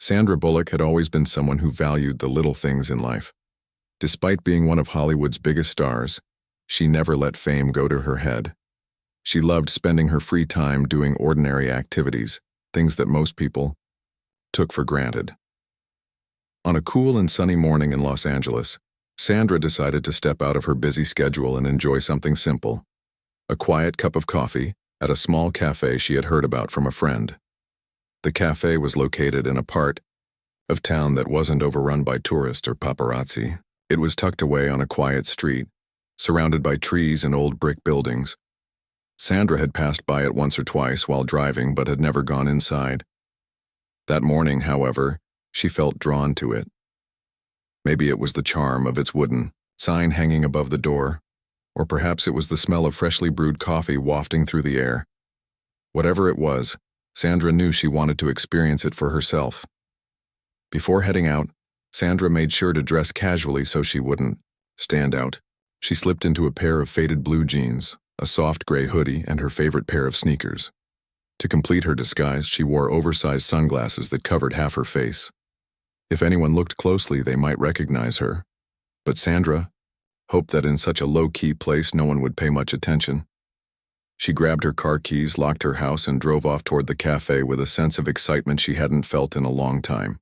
Sandra Bullock had always been someone who valued the little things in life. Despite being one of Hollywood's biggest stars, she never let fame go to her head. She loved spending her free time doing ordinary activities, things that most people took for granted. On a cool and sunny morning in Los Angeles, Sandra decided to step out of her busy schedule and enjoy something simple: a quiet cup of coffee at a small cafe she had heard about from a friend. The cafe was located in a part of town that wasn't overrun by tourists or paparazzi. It was tucked away on a quiet street, surrounded by trees and old brick buildings. Sandra had passed by it once or twice while driving but had never gone inside. That morning, however, she felt drawn to it. Maybe it was the charm of its wooden sign hanging above the door, or perhaps it was the smell of freshly brewed coffee wafting through the air. Whatever it was, Sandra knew she wanted to experience it for herself. Before heading out, Sandra made sure to dress casually so she wouldn't stand out. She slipped into a pair of faded blue jeans, a soft gray hoodie, and her favorite pair of sneakers. To complete her disguise, she wore oversized sunglasses that covered half her face. If anyone looked closely, they might recognize her. But Sandra hoped that in such a low-key place no one would pay much attention. She grabbed her car keys, locked her house, and drove off toward the cafe with a sense of excitement she hadn't felt in a long time.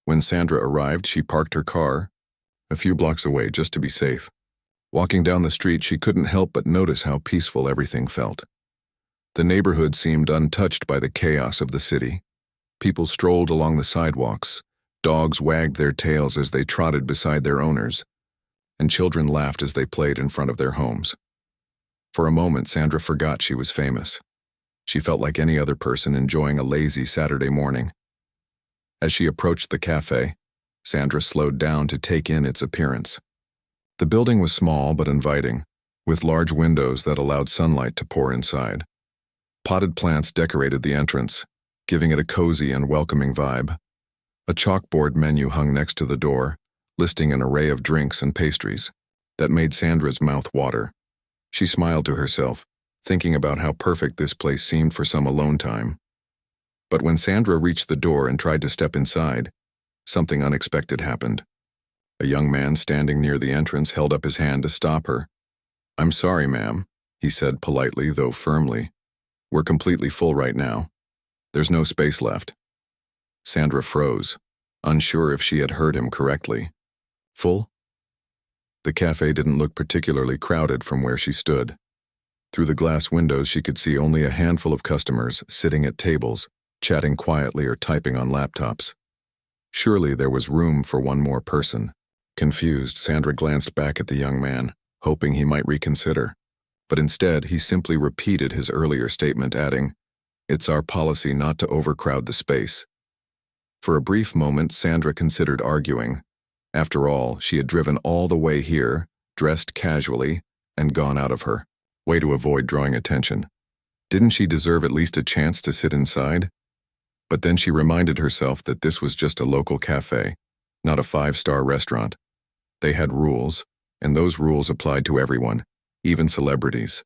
When Sandra arrived, she parked her car a few blocks away just to be safe. Walking down the street, she couldn't help but notice how peaceful everything felt. The neighborhood seemed untouched by the chaos of the city. People strolled along the sidewalks, dogs wagged their tails as they trotted beside their owners, and children laughed as they played in front of their homes. For a moment, Sandra forgot she was famous. She felt like any other person enjoying a lazy Saturday morning. As she approached the cafe, Sandra slowed down to take in its appearance. The building was small but inviting, with large windows that allowed sunlight to pour inside. Potted plants decorated the entrance, giving it a cozy and welcoming vibe. A chalkboard menu hung next to the door, listing an array of drinks and pastries that made Sandra's mouth water. She smiled to herself, thinking about how perfect this place seemed for some alone time. But when Sandra reached the door and tried to step inside, something unexpected happened. A young man standing near the entrance held up his hand to stop her. "I'm sorry, ma'am," he said politely, though firmly. "We're completely full right now. There's no space left." Sandra froze, unsure if she had heard him correctly. Full? The cafe didn't look particularly crowded from where she stood. Through the glass windows, she could see only a handful of customers sitting at tables, chatting quietly or typing on laptops. Surely there was room for one more person. Confused, Sandra glanced back at the young man, hoping he might reconsider. But instead, he simply repeated his earlier statement, adding, "It's our policy not to overcrowd the space." For a brief moment, Sandra considered arguing. After all, she had driven all the way here, dressed casually, and gone out of her way to avoid drawing attention. Didn't she deserve at least a chance to sit inside? But then she reminded herself that this was just a local cafe, not a five-star restaurant. They had rules, and those rules applied to everyone, even celebrities.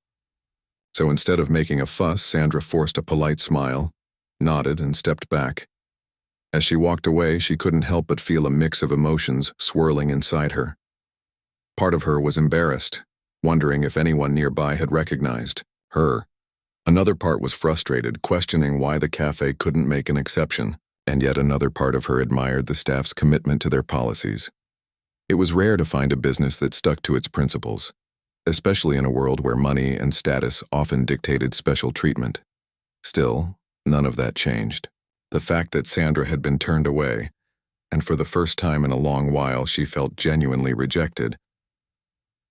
So instead of making a fuss, Sandra forced a polite smile, nodded, and stepped back. As she walked away, she couldn't help but feel a mix of emotions swirling inside her. Part of her was embarrassed, wondering if anyone nearby had recognized her. Another part was frustrated, questioning why the cafe couldn't make an exception, and yet another part of her admired the staff's commitment to their policies. It was rare to find a business that stuck to its principles, especially in a world where money and status often dictated special treatment. Still, none of that changed. The fact that Sandra had been turned away, and for the first time in a long while she felt genuinely rejected.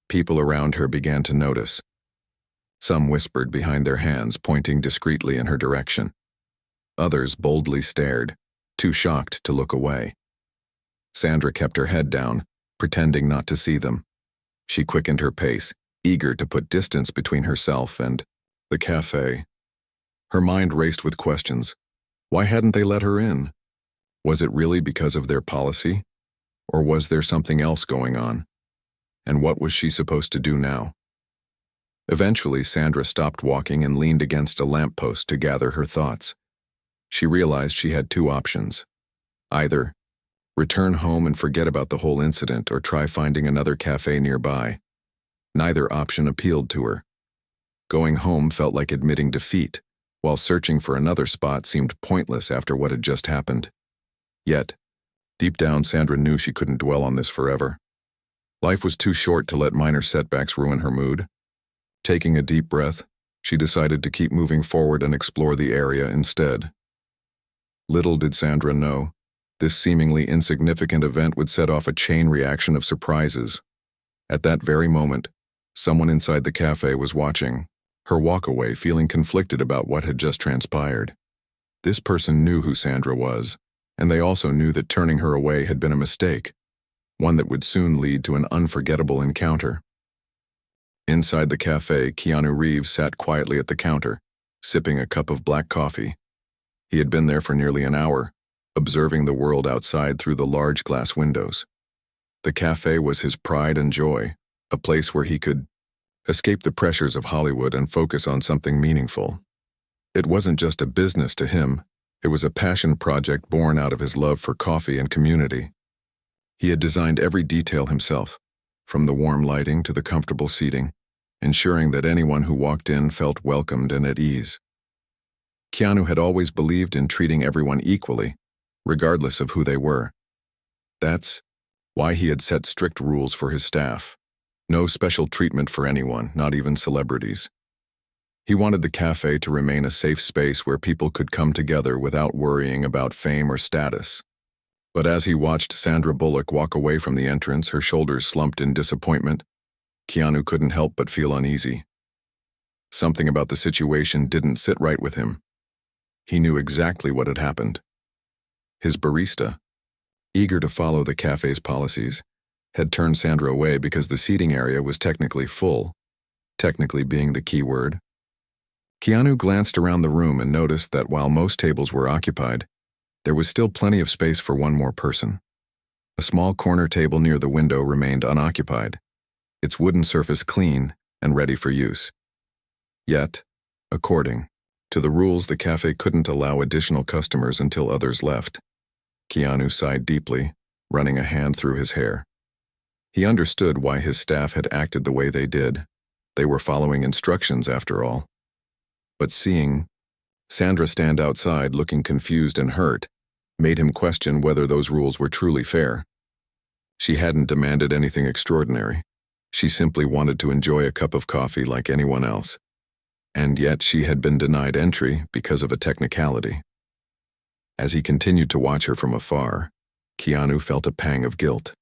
People around her began to notice. Some whispered behind their hands, pointing discreetly in her direction. Others boldly stared, too shocked to look away. Sandra kept her head down, pretending not to see them. She quickened her pace, eager to put distance between herself and the cafe. Her mind raced with questions. Why hadn't they let her in? Was it really because of their policy? Or was there something else going on? And what was she supposed to do now? Eventually, Sandra stopped walking and leaned against a lamppost to gather her thoughts. She realized she had two options. Either return home and forget about the whole incident or try finding another cafe nearby. Neither option appealed to her. Going home felt like admitting defeat, while searching for another spot seemed pointless after what had just happened. Yet, deep down, Sandra knew she couldn't dwell on this forever. Life was too short to let minor setbacks ruin her mood. Taking a deep breath, she decided to keep moving forward and explore the area instead. Little did Sandra know, this seemingly insignificant event would set off a chain reaction of surprises. At that very moment, someone inside the cafe was watching her walk away, feeling conflicted about what had just transpired. This person knew who Sandra was, and they also knew that turning her away had been a mistake, one that would soon lead to an unforgettable encounter. Inside the cafe, Keanu Reeves sat quietly at the counter, sipping a cup of black coffee. He had been there for nearly an hour, observing the world outside through the large glass windows. The cafe was his pride and joy, a place where he could escape the pressures of Hollywood and focus on something meaningful. It wasn't just a business to him, it was a passion project born out of his love for coffee and community. He had designed every detail himself, from the warm lighting to the comfortable seating, ensuring that anyone who walked in felt welcomed and at ease. Keanu had always believed in treating everyone equally, regardless of who they were. That's why he had set strict rules for his staff. No special treatment for anyone, not even celebrities. He wanted the cafe to remain a safe space where people could come together without worrying about fame or status. But as he watched Sandra Bullock walk away from the entrance, her shoulders slumped in disappointment, Keanu couldn't help but feel uneasy. Something about the situation didn't sit right with him. He knew exactly what had happened. His barista, eager to follow the cafe's policies, had turned Sandra away because the seating area was technically full, technically being the key word. Keanu glanced around the room and noticed that while most tables were occupied, there was still plenty of space for one more person. A small corner table near the window remained unoccupied, its wooden surface clean and ready for use. Yet, according to the rules, the cafe couldn't allow additional customers until others left. Keanu sighed deeply, running a hand through his hair. He understood why his staff had acted the way they did. They were following instructions after all. But seeing Sandra stand outside looking confused and hurt made him question whether those rules were truly fair. She hadn't demanded anything extraordinary. She simply wanted to enjoy a cup of coffee like anyone else. And yet she had been denied entry because of a technicality. As he continued to watch her from afar, Keanu felt a pang of guilt.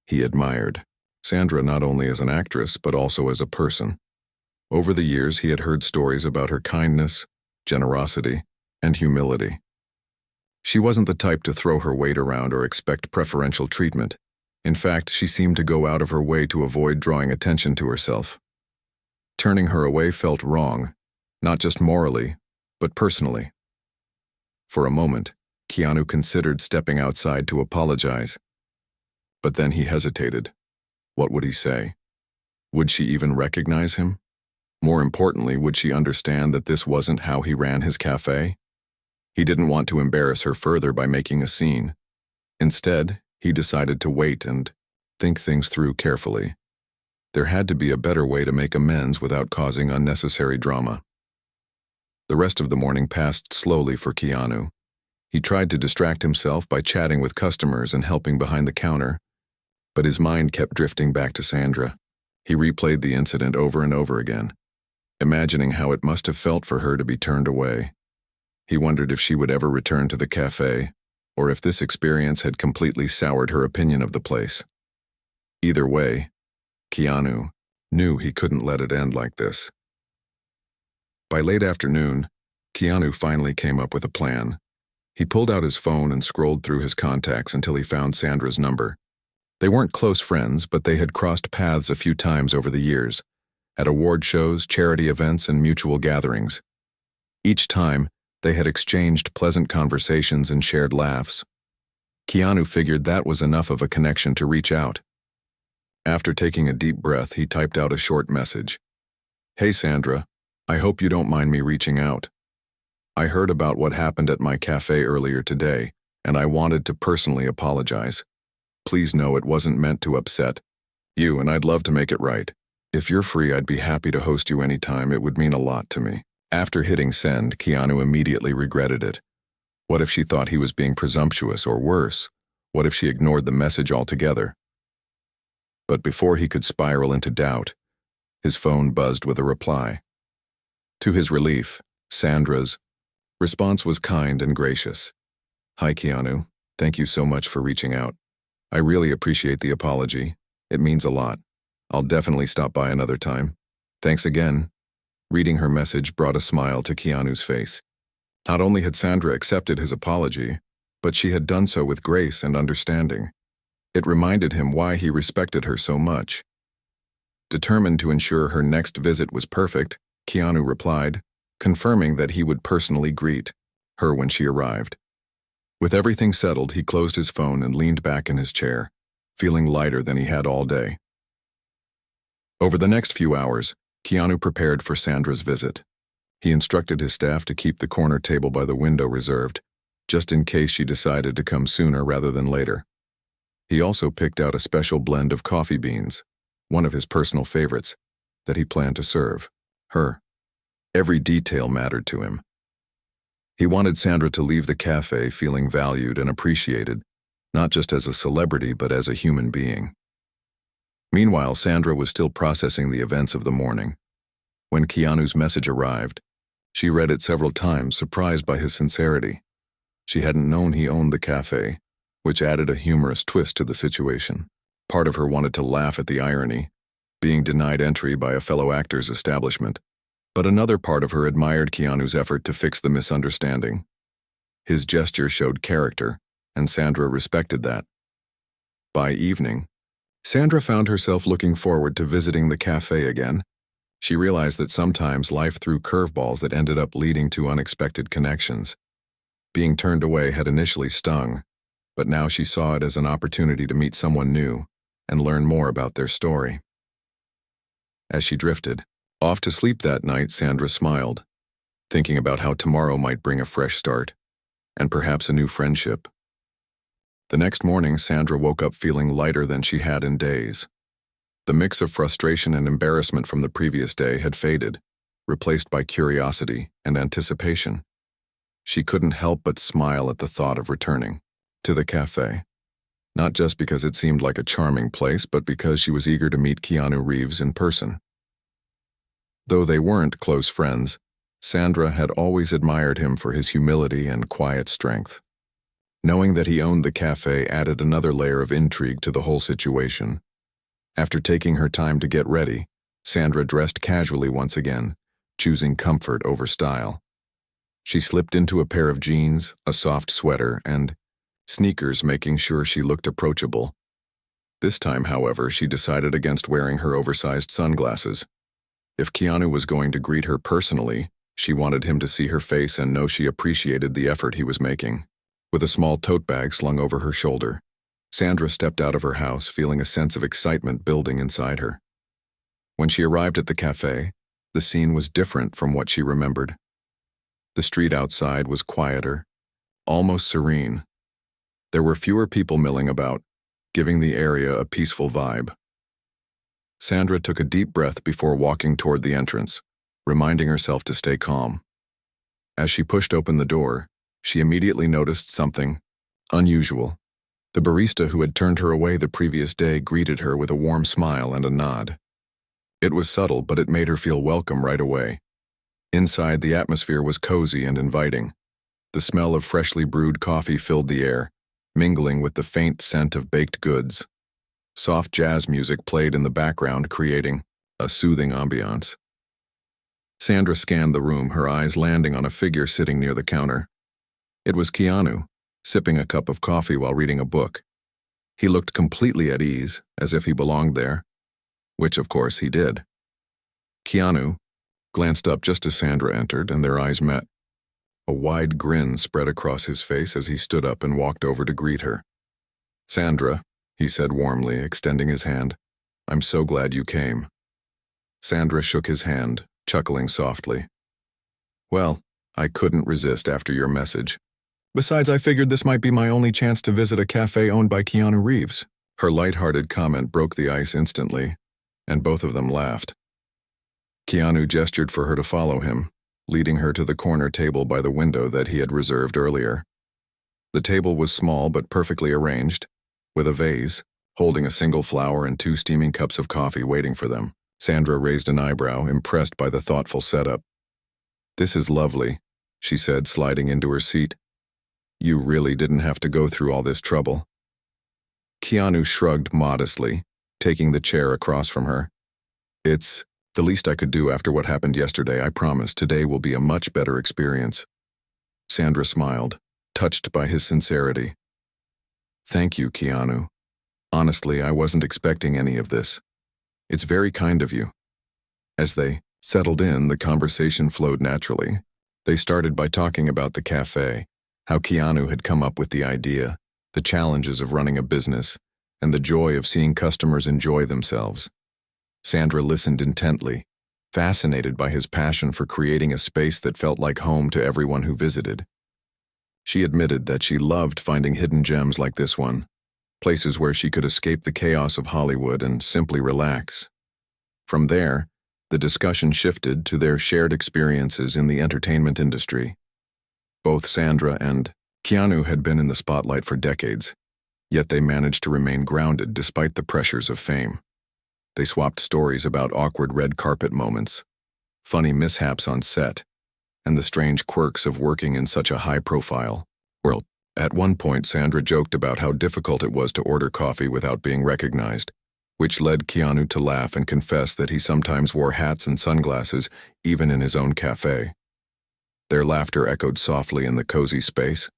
He admired Sandra not only as an actress but also as a person. Over the years, he had heard stories about her kindness, generosity, and humility. She wasn't the type to throw her weight around or expect preferential treatment. In fact, she seemed to go out of her way to avoid drawing attention to herself. Turning her away felt wrong, not just morally, but personally. For a moment, Keanu considered stepping outside to apologize. But then he hesitated. What would he say? Would she even recognize him? More importantly, would she understand that this wasn't how he ran his cafe? He didn't want to embarrass her further by making a scene. Instead, he decided to wait and think things through carefully. There had to be a better way to make amends without causing unnecessary drama. The rest of the morning passed slowly for Keanu. He tried to distract himself by chatting with customers and helping behind the counter, but his mind kept drifting back to Sandra. He replayed the incident over and over again, imagining how it must have felt for her to be turned away. He wondered if she would ever return to the cafe, or if this experience had completely soured her opinion of the place. Either way, Keanu knew he couldn't let it end like this. By late afternoon, Keanu finally came up with a plan. He pulled out his phone and scrolled through his contacts until he found Sandra's number. They weren't close friends, but they had crossed paths a few times over the years, at award shows, charity events, and mutual gatherings. Each time, they had exchanged pleasant conversations and shared laughs. Keanu figured that was enough of a connection to reach out. After taking a deep breath, he typed out a short message. "Hey Sandra, I hope you don't mind me reaching out. I heard about what happened at my cafe earlier today, and I wanted to personally apologize. Please know it wasn't meant to upset you, and I'd love to make it right. If you're free, I'd be happy to host you anytime. It would mean a lot to me." After hitting send, Keanu immediately regretted it. What if she thought he was being presumptuous, or worse, what if she ignored the message altogether? But before he could spiral into doubt, his phone buzzed with a reply. To his relief, Sandra's response was kind and gracious. "Hi, Keanu. Thank you so much for reaching out. I really appreciate the apology. It means a lot. I'll definitely stop by another time. Thanks again." Reading her message brought a smile to Keanu's face. Not only had Sandra accepted his apology, but she had done so with grace and understanding. It reminded him why he respected her so much. Determined to ensure her next visit was perfect, Keanu replied, confirming that he would personally greet her when she arrived. With everything settled, he closed his phone and leaned back in his chair, feeling lighter than he had all day. Over the next few hours, Keanu prepared for Sandra's visit. He instructed his staff to keep the corner table by the window reserved, just in case she decided to come sooner rather than later. He also picked out a special blend of coffee beans, one of his personal favorites, that he planned to serve her. Every detail mattered to him. He wanted Sandra to leave the cafe feeling valued and appreciated, not just as a celebrity but as a human being. Meanwhile, Sandra was still processing the events of the morning. When Keanu's message arrived, she read it several times, surprised by his sincerity. She hadn't known he owned the cafe, which added a humorous twist to the situation. Part of her wanted to laugh at the irony, being denied entry by a fellow actor's establishment, but another part of her admired Keanu's effort to fix the misunderstanding. His gesture showed character, and Sandra respected that. By evening, Sandra found herself looking forward to visiting the cafe again. She realized that sometimes life threw curveballs that ended up leading to unexpected connections. Being turned away had initially stung, but now she saw it as an opportunity to meet someone new and learn more about their story. As she drifted off to sleep that night, Sandra smiled, thinking about how tomorrow might bring a fresh start, and perhaps a new friendship. The next morning, Sandra woke up feeling lighter than she had in days. The mix of frustration and embarrassment from the previous day had faded, replaced by curiosity and anticipation. She couldn't help but smile at the thought of returning to the cafe, not just because it seemed like a charming place, but because she was eager to meet Keanu Reeves in person. Though they weren't close friends, Sandra had always admired him for his humility and quiet strength. Knowing that he owned the cafe added another layer of intrigue to the whole situation. After taking her time to get ready, Sandra dressed casually once again, choosing comfort over style. She slipped into a pair of jeans, a soft sweater, and sneakers, making sure she looked approachable. This time, however, she decided against wearing her oversized sunglasses. If Keanu was going to greet her personally, she wanted him to see her face and know she appreciated the effort he was making. With a small tote bag slung over her shoulder, Sandra stepped out of her house, feeling a sense of excitement building inside her. When she arrived at the cafe, the scene was different from what she remembered. The street outside was quieter, almost serene. There were fewer people milling about, giving the area a peaceful vibe. Sandra took a deep breath before walking toward the entrance, reminding herself to stay calm. As she pushed open the door, she immediately noticed something unusual. The barista who had turned her away the previous day greeted her with a warm smile and a nod. It was subtle, but it made her feel welcome right away. Inside, the atmosphere was cozy and inviting. The smell of freshly brewed coffee filled the air, mingling with the faint scent of baked goods. Soft jazz music played in the background, creating a soothing ambiance. Sandra scanned the room, her eyes landing on a figure sitting near the counter. It was Keanu, sipping a cup of coffee while reading a book. He looked completely at ease, as if he belonged there, which of course he did. Keanu glanced up just as Sandra entered, and their eyes met. A wide grin spread across his face as he stood up and walked over to greet her. "Sandra," he said warmly, extending his hand, "I'm so glad you came." Sandra shook his hand, chuckling softly. "Well, I couldn't resist after your message. Besides, I figured this might be my only chance to visit a cafe owned by Keanu Reeves. Her light-hearted comment broke the ice instantly, and both of them laughed. Keanu gestured for her to follow him, leading her to the corner table by the window that he had reserved earlier. The table was small but perfectly arranged, with a vase, holding a single flower and 2 steaming cups of coffee waiting for them. Sandra raised an eyebrow, impressed by the thoughtful setup. "This is lovely," she said, sliding into her seat. "You really didn't have to go through all this trouble." Keanu shrugged modestly, taking the chair across from her. "It's the least I could do after what happened yesterday. I promise today will be a much better experience." Sandra smiled, touched by his sincerity. "Thank you, Keanu. Honestly, I wasn't expecting any of this. It's very kind of you." As they settled in, the conversation flowed naturally. They started by talking about the cafe, how Keanu had come up with the idea, the challenges of running a business, and the joy of seeing customers enjoy themselves. Sandra listened intently, fascinated by his passion for creating a space that felt like home to everyone who visited. She admitted that she loved finding hidden gems like this one, places where she could escape the chaos of Hollywood and simply relax. From there, the discussion shifted to their shared experiences in the entertainment industry. Both Sandra and Keanu had been in the spotlight for decades, yet they managed to remain grounded despite the pressures of fame. They swapped stories about awkward red carpet moments, funny mishaps on set, and the strange quirks of working in such a high-profile world. At one point, Sandra joked about how difficult it was to order coffee without being recognized, which led Keanu to laugh and confess that he sometimes wore hats and sunglasses even in his own cafe. Their laughter echoed softly in the cozy space,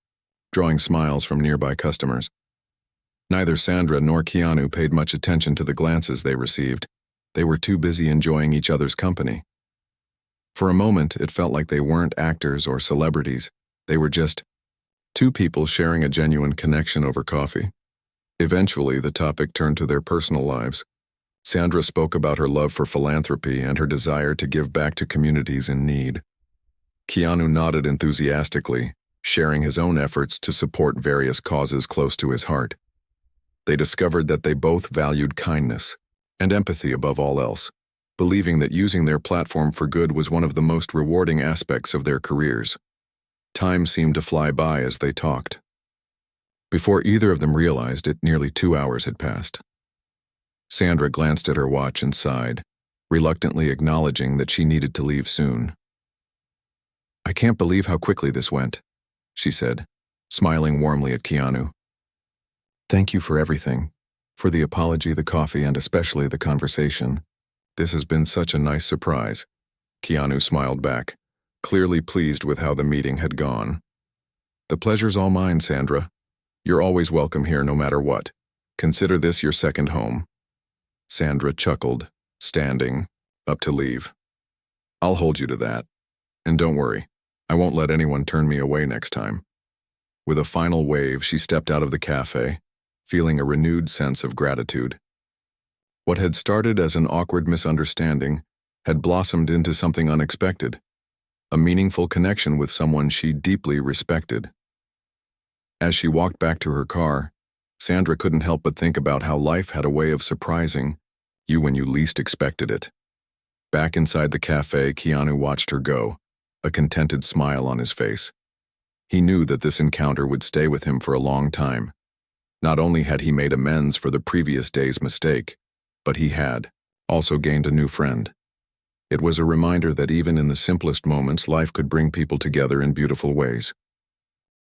drawing smiles from nearby customers. Neither Sandra nor Keanu paid much attention to the glances they received. They were too busy enjoying each other's company. For a moment, it felt like they weren't actors or celebrities. They were just 2 people sharing a genuine connection over coffee. Eventually, the topic turned to their personal lives. Sandra spoke about her love for philanthropy and her desire to give back to communities in need. Keanu nodded enthusiastically, sharing his own efforts to support various causes close to his heart. They discovered that they both valued kindness and empathy above all else, believing that using their platform for good was one of the most rewarding aspects of their careers. Time seemed to fly by as they talked. Before either of them realized it, nearly 2 hours had passed. Sandra glanced at her watch and sighed, reluctantly acknowledging that she needed to leave soon. "I can't believe how quickly this went," she said, smiling warmly at Keanu. "Thank you for everything, for the apology, the coffee, and especially the conversation. This has been such a nice surprise." Keanu smiled back, clearly pleased with how the meeting had gone. "The pleasure's all mine, Sandra. You're always welcome here no matter what. Consider this your second home." Sandra chuckled, standing up to leave. "I'll hold you to that. And don't worry, I won't let anyone turn me away next time." With a final wave, she stepped out of the cafe, feeling a renewed sense of gratitude. What had started as an awkward misunderstanding had blossomed into something unexpected, a meaningful connection with someone she deeply respected. As she walked back to her car, Sandra couldn't help but think about how life had a way of surprising you when you least expected it. Back inside the cafe, Keanu watched her go, a contented smile on his face. He knew that this encounter would stay with him for a long time. Not only had he made amends for the previous day's mistake, but he had also gained a new friend. It was a reminder that even in the simplest moments, life could bring people together in beautiful ways.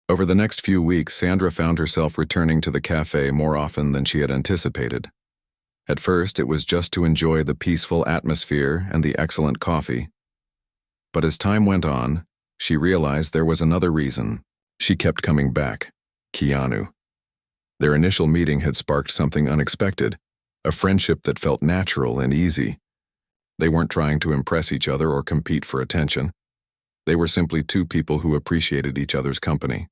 Over the next few weeks, Sandra found herself returning to the cafe more often than she had anticipated. At first, it was just to enjoy the peaceful atmosphere and the excellent coffee. But as time went on, she realized there was another reason she kept coming back: Keanu. Their initial meeting had sparked something unexpected, a friendship that felt natural and easy. They weren't trying to impress each other or compete for attention. They were simply 2 people who appreciated each other's company.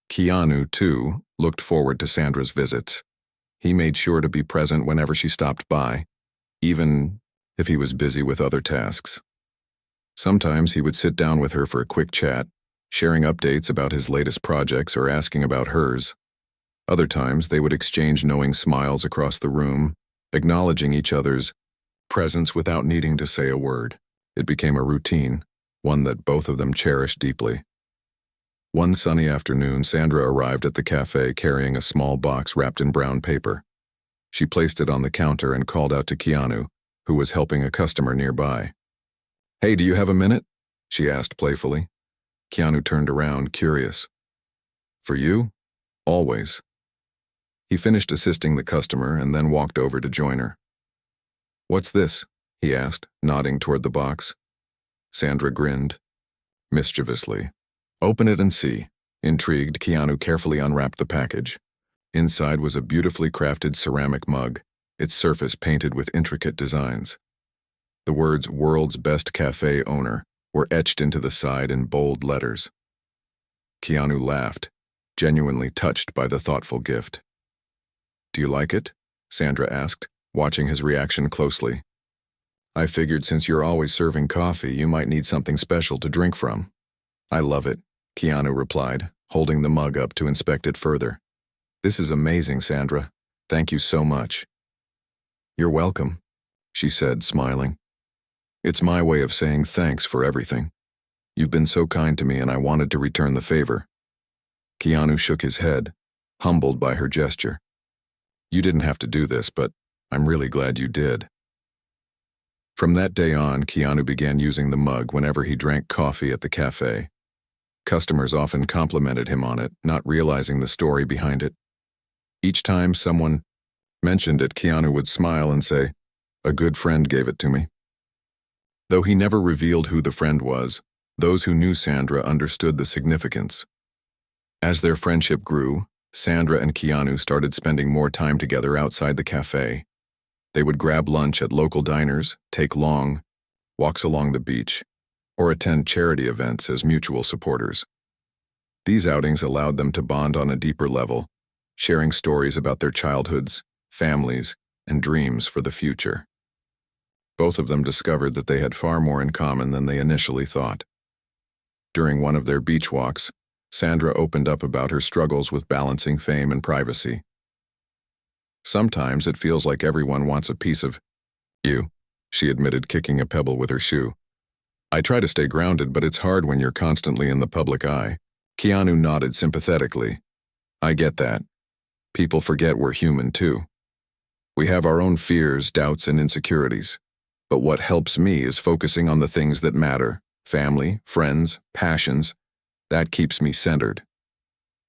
Keanu, too, looked forward to Sandra's visits. He made sure to be present whenever she stopped by, even if he was busy with other tasks. Sometimes he would sit down with her for a quick chat, sharing updates about his latest projects or asking about hers. Other times, they would exchange knowing smiles across the room, acknowledging each other's presence without needing to say a word. It became a routine, one that both of them cherished deeply. One sunny afternoon, Sandra arrived at the cafe carrying a small box wrapped in brown paper. She placed it on the counter and called out to Keanu, who was helping a customer nearby. "Hey, do you have a minute?" she asked playfully. Keanu turned around, curious. "For you? Always." He finished assisting the customer and then walked over to join her. "What's this?" he asked, nodding toward the box. Sandra grinned mischievously. "Open it and see." Intrigued, Keanu carefully unwrapped the package. Inside was a beautifully crafted ceramic mug, its surface painted with intricate designs. The words "World's Best Cafe Owner" were etched into the side in bold letters. Keanu laughed, genuinely touched by the thoughtful gift. "Do you like it?" Sandra asked, watching his reaction closely. "I figured since you're always serving coffee, you might need something special to drink from." "I love it," Keanu replied, holding the mug up to inspect it further. "This is amazing, Sandra. Thank you so much." "You're welcome," she said, smiling. "It's my way of saying thanks for everything. You've been so kind to me and I wanted to return the favor." Keanu shook his head, humbled by her gesture. "You didn't have to do this, but I'm really glad you did." From that day on, Keanu began using the mug whenever he drank coffee at the cafe. Customers often complimented him on it, not realizing the story behind it. Each time someone mentioned it, Keanu would smile and say, "A good friend gave it to me." Though he never revealed who the friend was, those who knew Sandra understood the significance. As their friendship grew, Sandra and Keanu started spending more time together outside the cafe. They would grab lunch at local diners, take long walks along the beach, or attend charity events as mutual supporters. These outings allowed them to bond on a deeper level, sharing stories about their childhoods, families, and dreams for the future. Both of them discovered that they had far more in common than they initially thought. During one of their beach walks, Sandra opened up about her struggles with balancing fame and privacy. "Sometimes it feels like everyone wants a piece of you," she admitted, kicking a pebble with her shoe. "I try to stay grounded, but it's hard when you're constantly in the public eye." Keanu nodded sympathetically. "I get that. People forget we're human too. We have our own fears, doubts, and insecurities. But what helps me is focusing on the things that matter: family, friends, passions. That keeps me centered."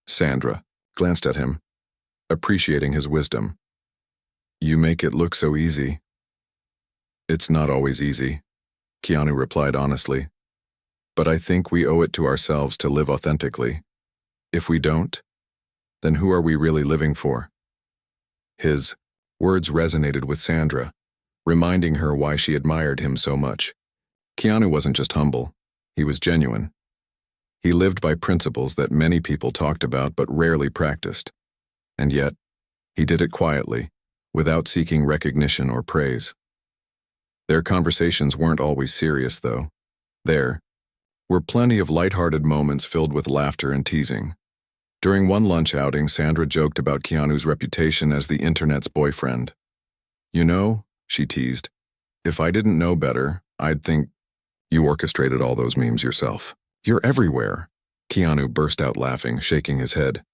Sandra glanced at him, appreciating his wisdom. "You make it look so easy." "It's not always easy," Keanu replied honestly. "But I think we owe it to ourselves to live authentically. If we don't, then who are we really living for?" His words resonated with Sandra, reminding her why she admired him so much. Keanu wasn't just humble, he was genuine. He lived by principles that many people talked about but rarely practiced. And yet, he did it quietly, without seeking recognition or praise. Their conversations weren't always serious, though. There were plenty of lighthearted moments filled with laughter and teasing. During one lunch outing, Sandra joked about Keanu's reputation as the internet's boyfriend. "You know," she teased, "if I didn't know better, I'd think you orchestrated all those memes yourself. You're everywhere." Keanu burst out laughing, shaking his head.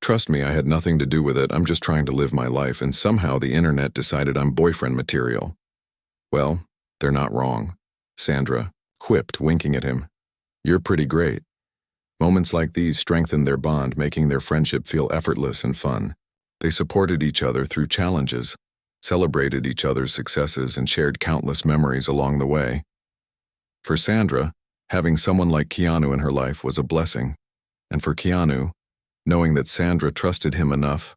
"Trust me, I had nothing to do with it. I'm just trying to live my life, and somehow the internet decided I'm boyfriend material." "Well, they're not wrong," Sandra quipped, winking at him. "You're pretty great." Moments like these strengthened their bond, making their friendship feel effortless and fun. They supported each other through challenges, celebrated each other's successes, and shared countless memories along the way. For Sandra, having someone like Keanu in her life was a blessing, and for Keanu, knowing that Sandra trusted him enough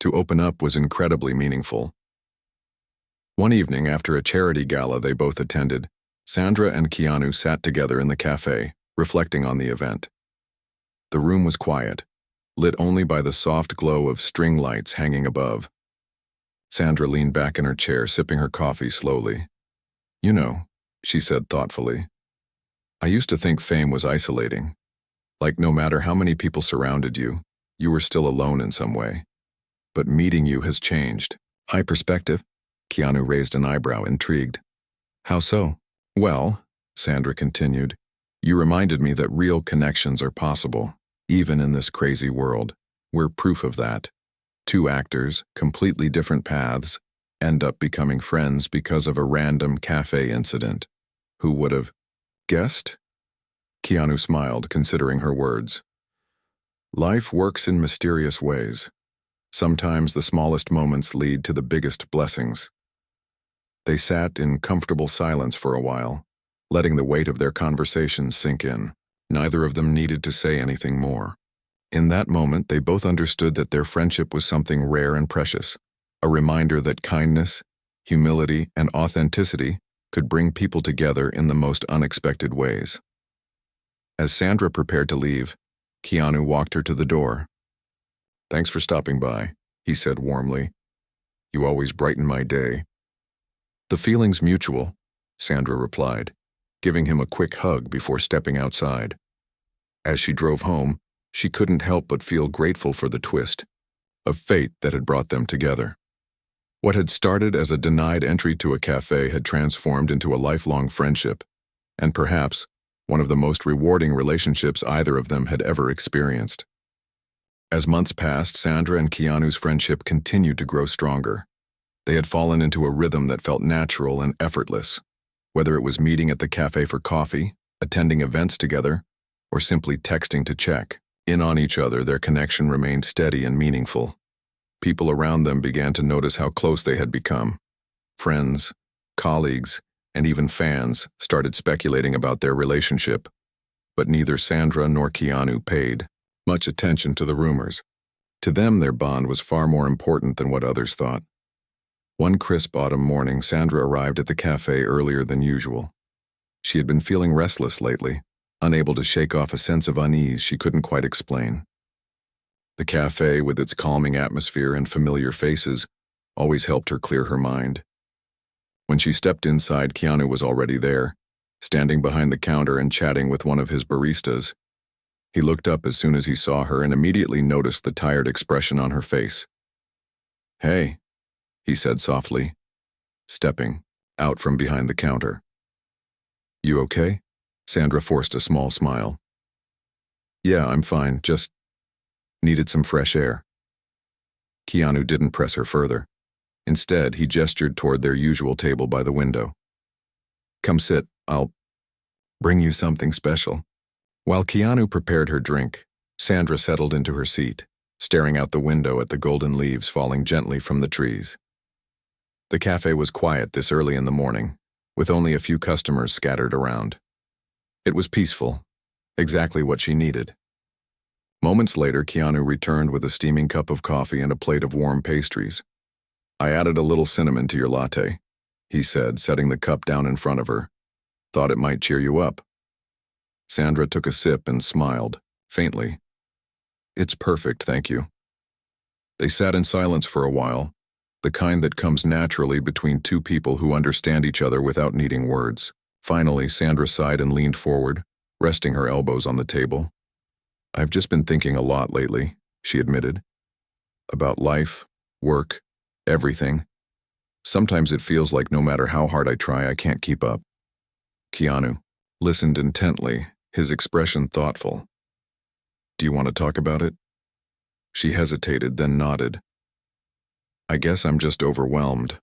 to open up was incredibly meaningful. One evening, after a charity gala they both attended, Sandra and Keanu sat together in the cafe, reflecting on the event. The room was quiet, lit only by the soft glow of string lights hanging above. Sandra leaned back in her chair, sipping her coffee slowly. "You know," she said thoughtfully, I used to think fame was isolating. Like no matter how many people surrounded you, you were still alone in some way. But meeting you has changed. My perspective? Keanu raised an eyebrow, intrigued. How so? Well, Sandra continued, you reminded me that real connections are possible, even in this crazy world. We're proof of that. Two actors, completely different paths, end up becoming friends because of a random cafe incident. Who would have guessed? Keanu smiled, considering her words. Life works in mysterious ways. Sometimes the smallest moments lead to the biggest blessings. They sat in comfortable silence for a while, letting the weight of their conversation sink in. Neither of them needed to say anything more. In that moment, they both understood that their friendship was something rare and precious, a reminder that kindness, humility, and authenticity could bring people together in the most unexpected ways. As Sandra prepared to leave, Keanu walked her to the door. Thanks for stopping by, he said warmly. You always brighten my day. The feeling's mutual, Sandra replied, giving him a quick hug before stepping outside. As she drove home, she couldn't help but feel grateful for the twist of fate that had brought them together. What had started as a denied entry to a cafe had transformed into a lifelong friendship, and perhaps one of the most rewarding relationships either of them had ever experienced. As months passed, Sandra and Keanu's friendship continued to grow stronger. They had fallen into a rhythm that felt natural and effortless. Whether it was meeting at the cafe for coffee, attending events together, or simply texting to check in on each other, their connection remained steady and meaningful. People around them began to notice how close they had become. Friends, colleagues, and even fans started speculating about their relationship, but neither Sandra nor Keanu paid much attention to the rumors. To them, their bond was far more important than what others thought. One crisp autumn morning, Sandra arrived at the cafe earlier than usual. She had been feeling restless lately, unable to shake off a sense of unease she couldn't quite explain. The cafe, with its calming atmosphere and familiar faces, always helped her clear her mind. When she stepped inside, Keanu was already there, standing behind the counter and chatting with one of his baristas. He looked up as soon as he saw her and immediately noticed the tired expression on her face. Hey, he said softly, stepping out from behind the counter. You okay? Sandra forced a small smile. Yeah, I'm fine, just needed some fresh air. Keanu didn't press her further. Instead, he gestured toward their usual table by the window. Come sit, I'll bring you something special. While Keanu prepared her drink, Sandra settled into her seat, staring out the window at the golden leaves falling gently from the trees. The cafe was quiet this early in the morning, with only a few customers scattered around. It was peaceful, exactly what she needed. Moments later, Keanu returned with a steaming cup of coffee and a plate of warm pastries. I added a little cinnamon to your latte, he said, setting the cup down in front of her. Thought it might cheer you up. Sandra took a sip and smiled, faintly. It's perfect, thank you. They sat in silence for a while, the kind that comes naturally between two people who understand each other without needing words. Finally, Sandra sighed and leaned forward, resting her elbows on the table. I've just been thinking a lot lately, she admitted. About life, work, everything. Sometimes it feels like no matter how hard I try, I can't keep up. Keanu listened intently, his expression thoughtful. Do you want to talk about it? She hesitated, then nodded. I guess I'm just overwhelmed.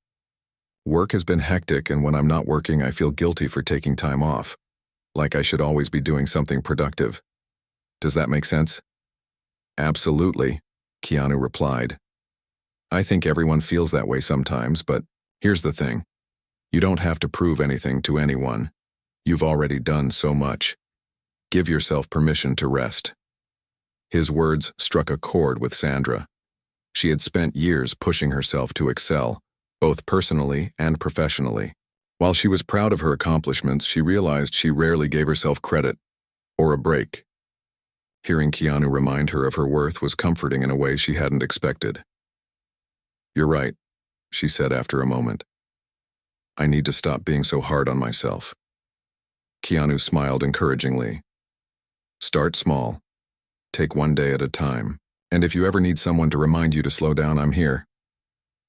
Work has been hectic, and when I'm not working, I feel guilty for taking time off, like I should always be doing something productive. Does that make sense? Absolutely, Keanu replied. I think everyone feels that way sometimes, but here's the thing. You don't have to prove anything to anyone. You've already done so much. Give yourself permission to rest. His words struck a chord with Sandra. She had spent years pushing herself to excel, both personally and professionally. While she was proud of her accomplishments, she realized she rarely gave herself credit or a break. Hearing Keanu remind her of her worth was comforting in a way she hadn't expected. You're right, she said after a moment. I need to stop being so hard on myself. Keanu smiled encouragingly. Start small. Take one day at a time. And if you ever need someone to remind you to slow down, I'm here.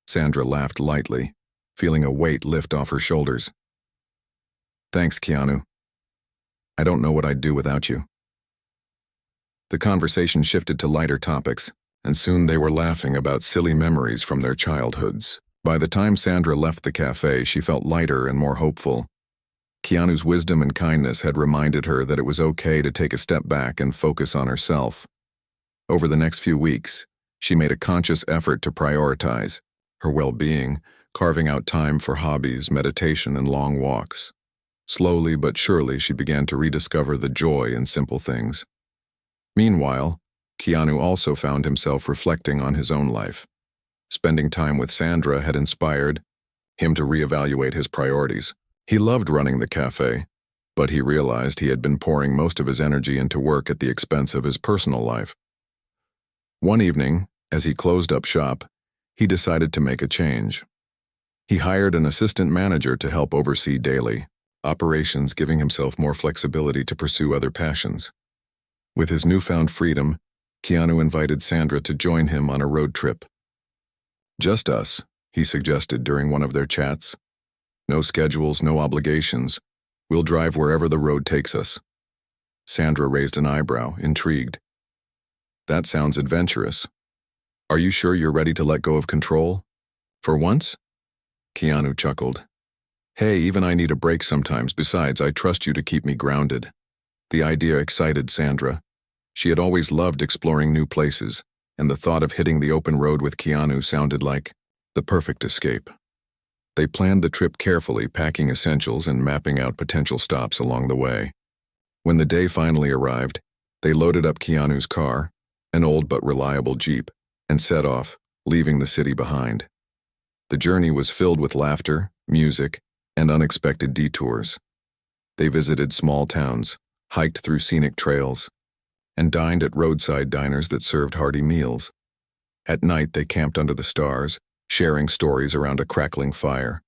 Sandra laughed lightly, feeling a weight lift off her shoulders. Thanks, Keanu. I don't know what I'd do without you. The conversation shifted to lighter topics, and soon they were laughing about silly memories from their childhoods. By the time Sandra left the cafe, she felt lighter and more hopeful. Keanu's wisdom and kindness had reminded her that it was okay to take a step back and focus on herself. Over the next few weeks, she made a conscious effort to prioritize her well-being, carving out time for hobbies, meditation, and long walks. Slowly but surely, she began to rediscover the joy in simple things. Meanwhile, Keanu also found himself reflecting on his own life. Spending time with Sandra had inspired him to reevaluate his priorities. He loved running the cafe, but he realized he had been pouring most of his energy into work at the expense of his personal life. One evening, as he closed up shop, he decided to make a change. He hired an assistant manager to help oversee daily operations, giving himself more flexibility to pursue other passions. With his newfound freedom, Keanu invited Sandra to join him on a road trip. Just us, he suggested during one of their chats. No schedules, no obligations. We'll drive wherever the road takes us. Sandra raised an eyebrow, intrigued. That sounds adventurous. Are you sure you're ready to let go of control? For once? Keanu chuckled. Hey, even I need a break sometimes. Besides, I trust you to keep me grounded. The idea excited Sandra. She had always loved exploring new places, and the thought of hitting the open road with Keanu sounded like the perfect escape. They planned the trip carefully, packing essentials and mapping out potential stops along the way. When the day finally arrived, they loaded up Keanu's car, an old but reliable Jeep, and set off, leaving the city behind. The journey was filled with laughter, music, and unexpected detours. They visited small towns, hiked through scenic trails, and dined at roadside diners that served hearty meals. At night, they camped under the stars, sharing stories around a crackling fire.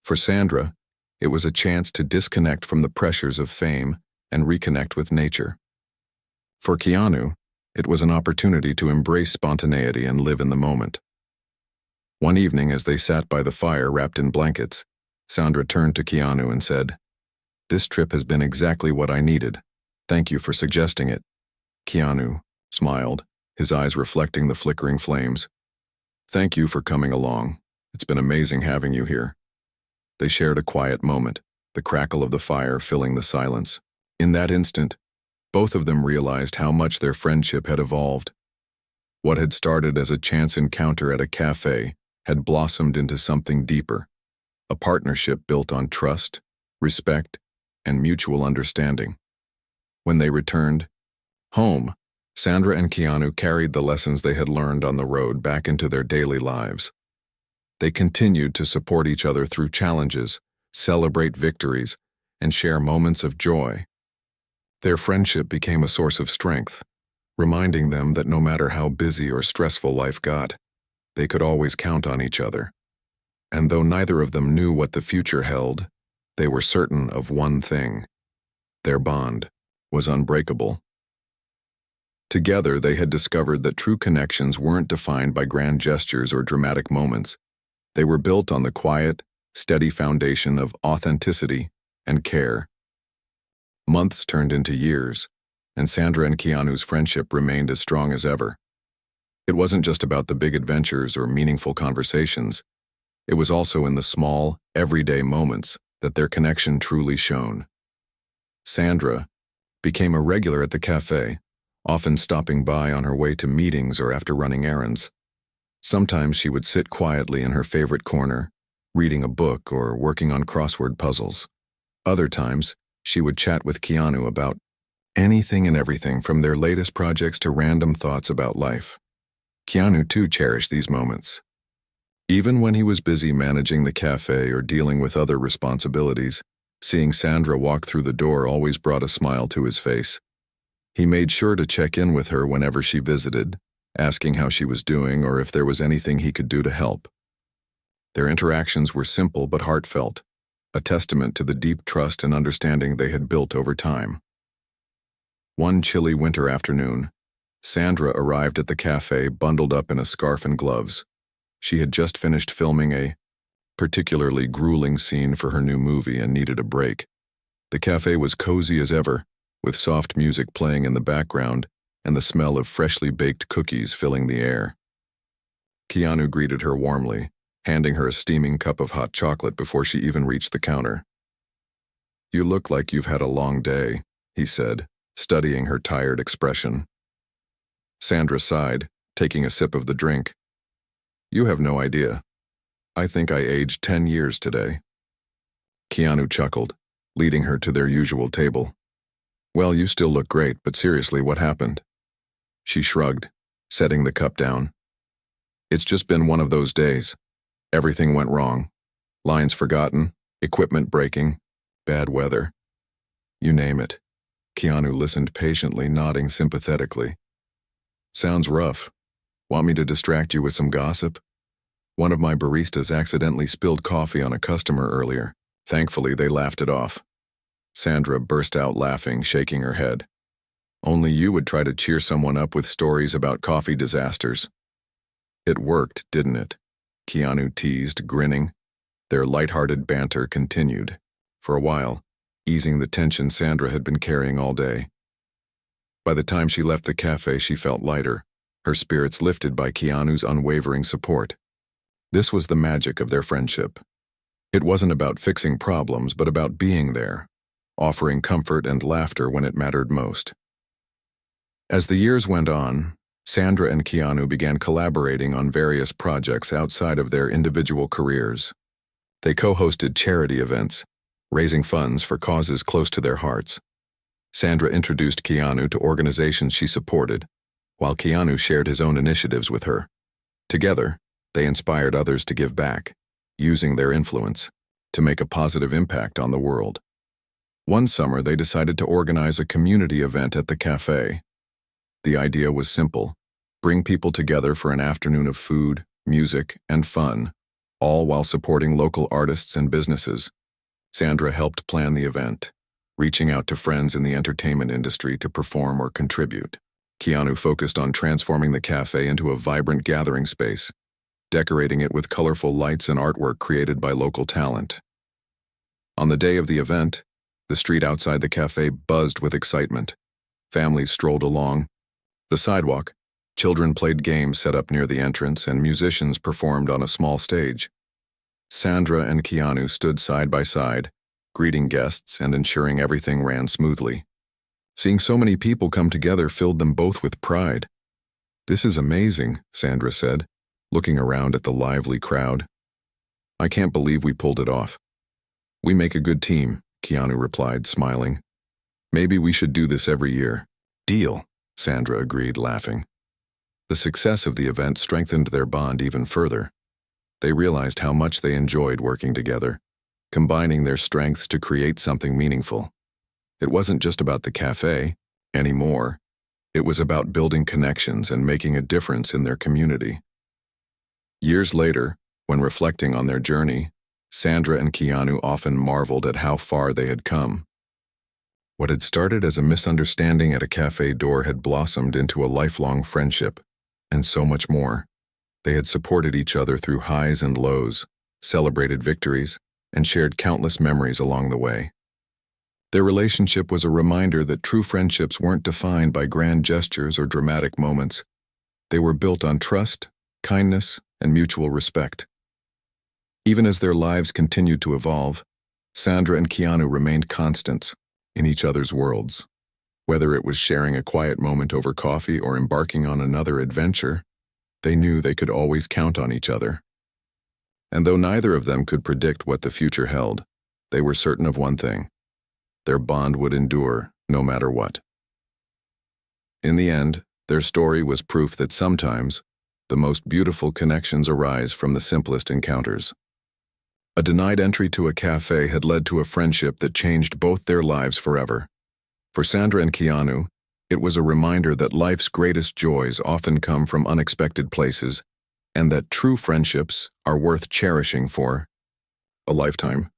For Sandra, it was a chance to disconnect from the pressures of fame and reconnect with nature. For Keanu, it was an opportunity to embrace spontaneity and live in the moment. One evening, as they sat by the fire wrapped in blankets, Sandra turned to Keanu and said, "This trip has been exactly what I needed. Thank you for suggesting it." Keanu smiled, his eyes reflecting the flickering flames. "Thank you for coming along. It's been amazing having you here." They shared a quiet moment, the crackle of the fire filling the silence. In that instant, both of them realized how much their friendship had evolved. What had started as a chance encounter at a cafe had blossomed into something deeper, a partnership built on trust, respect, and mutual understanding. When they returned home, Sandra and Keanu carried the lessons they had learned on the road back into their daily lives. They continued to support each other through challenges, celebrate victories, and share moments of joy. Their friendship became a source of strength, reminding them that no matter how busy or stressful life got, they could always count on each other. And though neither of them knew what the future held, they were certain of one thing: their bond was unbreakable. Together, they had discovered that true connections weren't defined by grand gestures or dramatic moments. They were built on the quiet, steady foundation of authenticity and care. Months turned into years, and Sandra and Keanu's friendship remained as strong as ever. It wasn't just about the big adventures or meaningful conversations. It was also in the small, everyday moments that their connection truly shone. Sandra became a regular at the cafe, often stopping by on her way to meetings or after running errands. Sometimes she would sit quietly in her favorite corner, reading a book or working on crossword puzzles. Other times, she would chat with Keanu about anything and everything from their latest projects to random thoughts about life. Keanu too cherished these moments. Even when he was busy managing the cafe or dealing with other responsibilities, seeing Sandra walk through the door always brought a smile to his face. He made sure to check in with her whenever she visited, asking how she was doing or if there was anything he could do to help. Their interactions were simple but heartfelt, a testament to the deep trust and understanding they had built over time. One chilly winter afternoon, Sandra arrived at the cafe bundled up in a scarf and gloves. She had just finished filming a particularly grueling scene for her new movie and needed a break. The cafe was cozy as ever, with soft music playing in the background and the smell of freshly baked cookies filling the air. Keanu greeted her warmly, handing her a steaming cup of hot chocolate before she even reached the counter. "You look like you've had a long day," he said, studying her tired expression. Sandra sighed, taking a sip of the drink. "You have no idea. I think I aged 10 years today." Keanu chuckled, leading her to their usual table. "Well, you still look great, but seriously, what happened?" She shrugged, setting the cup down. "It's just been one of those days. Everything went wrong. Lines forgotten, equipment breaking, bad weather. You name it." Keanu listened patiently, nodding sympathetically. "Sounds rough. Want me to distract you with some gossip? One of my baristas accidentally spilled coffee on a customer earlier. Thankfully, they laughed it off." Sandra burst out laughing, shaking her head. "Only you would try to cheer someone up with stories about coffee disasters." "It worked, didn't it?" Keanu teased, grinning. Their lighthearted banter continued, for a while, easing the tension Sandra had been carrying all day. By the time she left the cafe, she felt lighter, her spirits lifted by Keanu's unwavering support. This was the magic of their friendship. It wasn't about fixing problems, but about being there, offering comfort and laughter when it mattered most. As the years went on, Sandra and Keanu began collaborating on various projects outside of their individual careers. They co-hosted charity events, raising funds for causes close to their hearts. Sandra introduced Keanu to organizations she supported, while Keanu shared his own initiatives with her. Together, they inspired others to give back, using their influence to make a positive impact on the world. One summer, they decided to organize a community event at the cafe. The idea was simple: bring people together for an afternoon of food, music, and fun, all while supporting local artists and businesses. Sandra helped plan the event, reaching out to friends in the entertainment industry to perform or contribute. Keanu focused on transforming the cafe into a vibrant gathering space, decorating it with colorful lights and artwork created by local talent. On the day of the event, the street outside the cafe buzzed with excitement. Families strolled along the sidewalk, children played games set up near the entrance, and musicians performed on a small stage. Sandra and Keanu stood side by side, greeting guests and ensuring everything ran smoothly. Seeing so many people come together filled them both with pride. "This is amazing," Sandra said, looking around at the lively crowd. "I can't believe we pulled it off." "We make a good team," Keanu replied, smiling. "Maybe we should do this every year." "Deal," Sandra agreed, laughing. The success of the event strengthened their bond even further. They realized how much they enjoyed working together, combining their strengths to create something meaningful. It wasn't just about the cafe anymore. It was about building connections and making a difference in their community. Years later, when reflecting on their journey, Sandra and Keanu often marveled at how far they had come. What had started as a misunderstanding at a cafe door had blossomed into a lifelong friendship, and so much more. They had supported each other through highs and lows, celebrated victories, and shared countless memories along the way. Their relationship was a reminder that true friendships weren't defined by grand gestures or dramatic moments. They were built on trust, kindness, and mutual respect. Even as their lives continued to evolve, Sandra and Keanu remained constants in each other's worlds. Whether it was sharing a quiet moment over coffee or embarking on another adventure, they knew they could always count on each other. And though neither of them could predict what the future held, they were certain of one thing: their bond would endure no matter what. In the end, their story was proof that sometimes the most beautiful connections arise from the simplest encounters. A denied entry to a cafe had led to a friendship that changed both their lives forever. For Sandra and Keanu, it was a reminder that life's greatest joys often come from unexpected places, and that true friendships are worth cherishing for a lifetime.